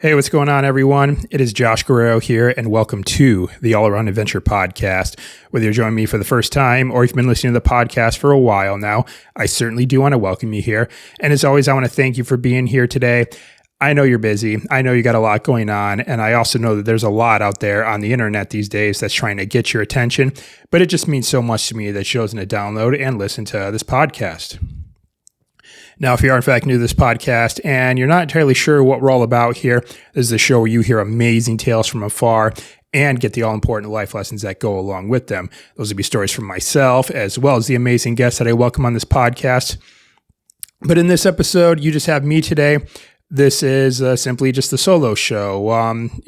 Hey, what's going on, everyone? It is Josh Guerrero here, and welcome to the All Around Adventure Podcast. Whether you're joining me for the first time or you've been listening to the podcast for a while now, I certainly do want to welcome you here. And as always, I want to thank you for being here today. I know you're busy. I know you got a lot going on. And I also know that there's a lot out there on the internet these days that's trying to get your attention. But it just means so much to me that you're chosen to download and listen to this podcast. Now, if you are in fact new to this podcast and you're not entirely sure what we're all about here, this is a show where you hear amazing tales from afar and get the all-important life lessons that go along with them. Those will be stories from myself as well as the amazing guests that I welcome on this podcast. But in this episode, you just have me today. This is simply just a solo show.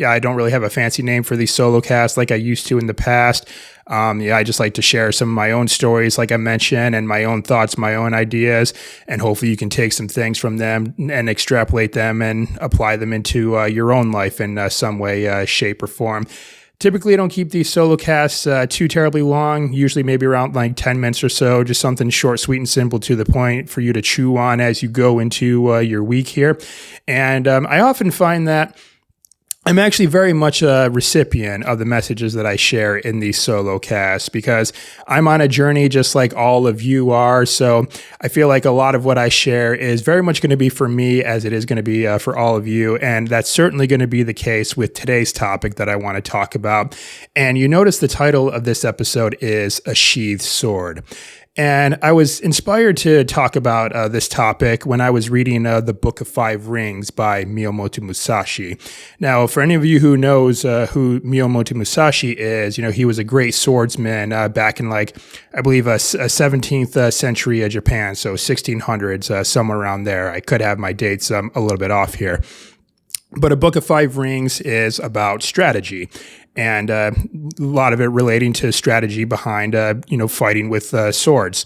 I don't really have a fancy name for these solocast like I used to in the past. I just like to share some of my own stories, like I mentioned, and my own thoughts, my own ideas, and hopefully you can take some things from them and extrapolate them and apply them into your own life in some way, shape, or form. Typically, I don't keep these solo casts too terribly long, usually maybe around like 10 minutes or so, just something short, sweet, and simple to the point for you to chew on as you go into your week here. And I often find that I'm actually very much a recipient of the messages that I share in these solo casts because I'm on a journey just like all of you are. So I feel like a lot of what I share is very much going to be for me as it is going to be for all of you. And that's certainly going to be the case with today's topic that I want to talk about. And you notice the title of this episode is A Sheathed Sword. And I was inspired to talk about this topic when I was reading the Book of Five Rings by Miyamoto Musashi. Now, for any of you who knows who Miyamoto Musashi is, he was a great swordsman back in I believe a 17th century Japan, so 1600s, somewhere around there. I could have my dates a little bit off here. But A Book of Five Rings is about strategy. And a lot of it relating to strategy behind, fighting with swords.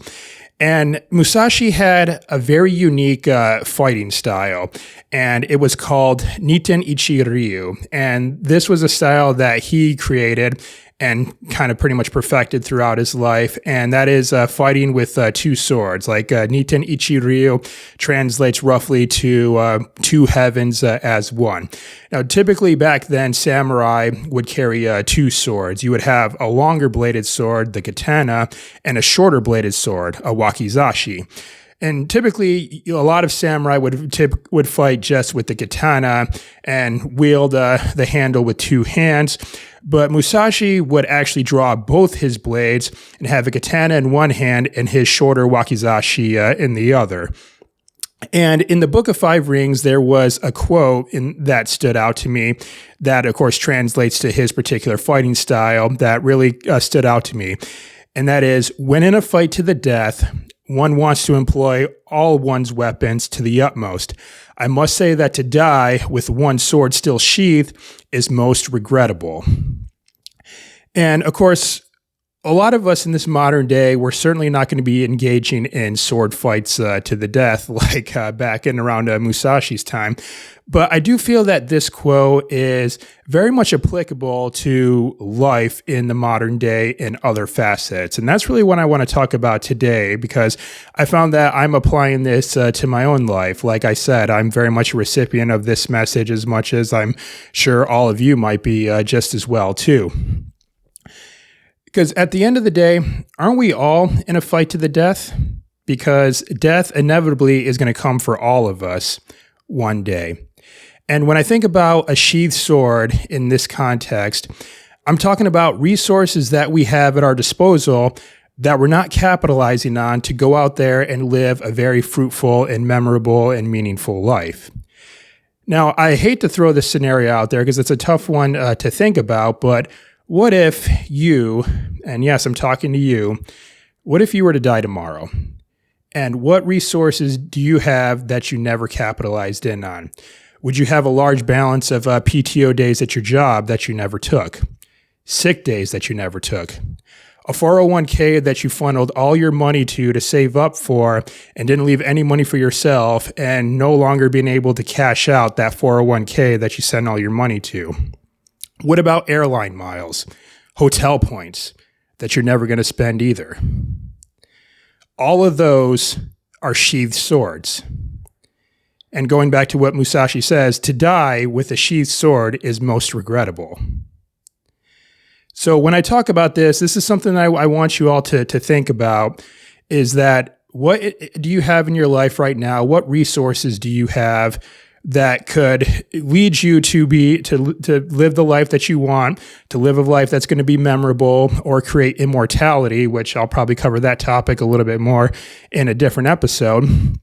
And Musashi had a very unique fighting style, and it was called Niten Ichi Ryu. And this was a style that he created and kind of pretty much perfected throughout his life, and that is fighting with two swords. Niten Ichi Ryu translates roughly to two heavens as one. Now, typically back then, samurai would carry two swords. You would have a longer bladed sword, the katana, and a shorter bladed sword, a wakizashi. And typically, a lot of samurai would fight just with the katana and wield the handle with two hands. But Musashi would actually draw both his blades and have a katana in one hand and his shorter wakizashi in the other. And in the Book of Five Rings, there was a quote that stood out to me that, of course, translates to his particular fighting style that really stood out to me. And that is, when in a fight to the death, one wants to employ all one's weapons to the utmost. I must say that to die with one sword still sheathed is most regrettable. And of course, a lot of us in this modern day, we're certainly not going to be engaging in sword fights to the death like back in around Musashi's time. But I do feel that this quote is very much applicable to life in the modern day in other facets. And that's really what I want to talk about today because I found that I'm applying this to my own life. Like I said, I'm very much a recipient of this message as much as I'm sure all of you might be just as well too. Because at the end of the day, aren't we all in a fight to the death? Because death inevitably is going to come for all of us one day. And when I think about a sheathed sword in this context, I'm talking about resources that we have at our disposal that we're not capitalizing on to go out there and live a very fruitful and memorable and meaningful life. Now, I hate to throw this scenario out there because it's a tough one to think about, but what if you, and yes, I'm talking to you, what if you were to die tomorrow? And what resources do you have that you never capitalized in on? Would you have a large balance of PTO days at your job that you never took? Sick days that you never took? A 401k that you funneled all your money to save up for and didn't leave any money for yourself and no longer being able to cash out that 401k that you sent all your money to? What about airline miles, hotel points that you're never going to spend either? All of those are sheathed swords. And going back to what Musashi says, to die with a sheathed sword is most regrettable. So when I talk about this is something I want you all to think about, is that what do you have in your life right now? What resources do you have that could lead you to live the life that you want, to live a life that's going to be memorable or create immortality, which I'll probably cover that topic a little bit more in a different episode,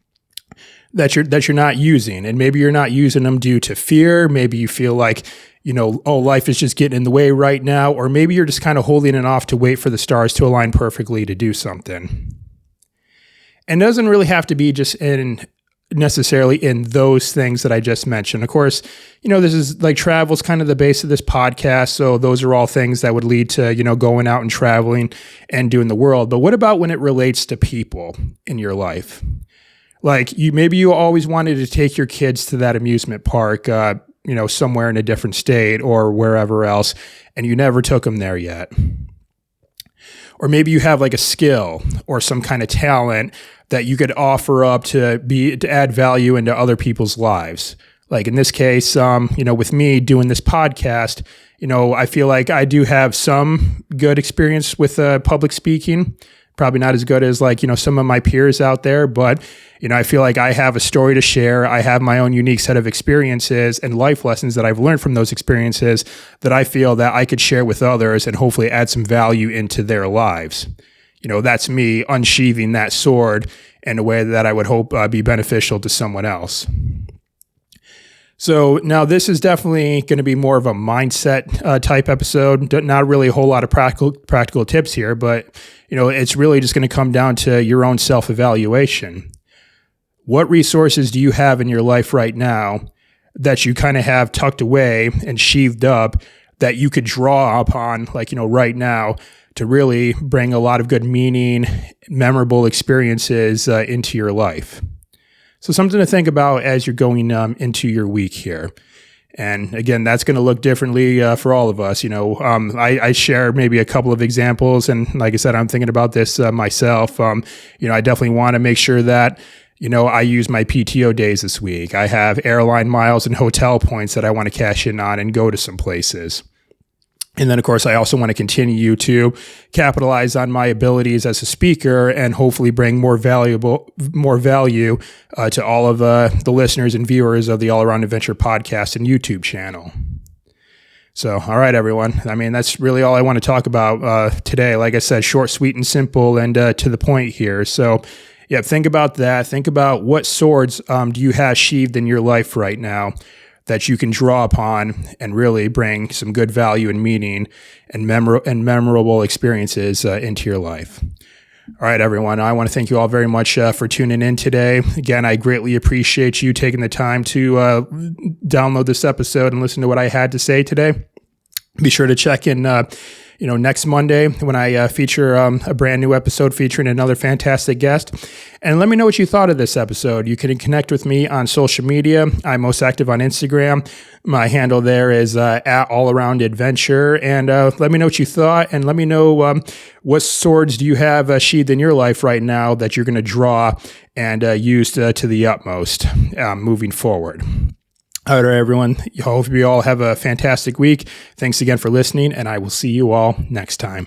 that you're not using. And maybe you're not using them due to fear. Maybe you feel like, life is just getting in the way right now. Or maybe you're just kind of holding it off to wait for the stars to align perfectly to do something. And it doesn't really have to be just necessarily in those things that I just mentioned. Of course, this is like travel's kind of the base of this podcast. So those are all things that would lead to, going out and traveling and doing the world. But what about when it relates to people in your life? Like maybe you always wanted to take your kids to that amusement park, somewhere in a different state or wherever else, and you never took them there yet. Or maybe you have like a skill or some kind of talent that you could offer up to add value into other people's lives. Like in this case, with me doing this podcast, I feel like I do have some good experience with public speaking. Probably not as good as some of my peers out there, but I feel like I have a story to share. I have my own unique set of experiences and life lessons that I've learned from those experiences that I feel that I could share with others and hopefully add some value into their lives. That's me unsheathing that sword in a way that I would hope be beneficial to someone else. So now this is definitely going to be more of a mindset type episode. Not really a whole lot of practical tips here, but it's really just going to come down to your own self-evaluation. What resources do you have in your life right now that you kind of have tucked away and sheathed up that you could draw upon, right now, to really bring a lot of good meaning, memorable experiences into your life? So something to think about as you're going into your week here. And again, that's going to look differently for all of us. I share maybe a couple of examples. And like I said, I'm thinking about this myself. I definitely want to make sure that, I use my PTO days this week. I have airline miles and hotel points that I want to cash in on and go to some places. And then, of course, I also want to continue to capitalize on my abilities as a speaker and hopefully bring more value to all of the listeners and viewers of the All Around Adventure podcast and YouTube channel. So, all right, everyone. That's really all I want to talk about today. Like I said, short, sweet, and simple, and to the point here. So, yeah, think about that. Think about what swords do you have sheathed in your life right now that you can draw upon and really bring some good value and meaning and memorable experiences into your life. All right, everyone. I want to thank you all very much for tuning in today. Again, I greatly appreciate you taking the time to download this episode and listen to what I had to say today. Be sure to check in next Monday when I feature a brand new episode featuring another fantastic guest. And let me know what you thought of this episode. You can connect with me on social media. I'm most active on Instagram. My handle there is at All Around Adventure. And let me know what you thought, and let me know what swords do you have sheathed in your life right now that you're going to draw and use to the utmost moving forward. All right, everyone. I hope you all have a fantastic week. Thanks again for listening, and I will see you all next time.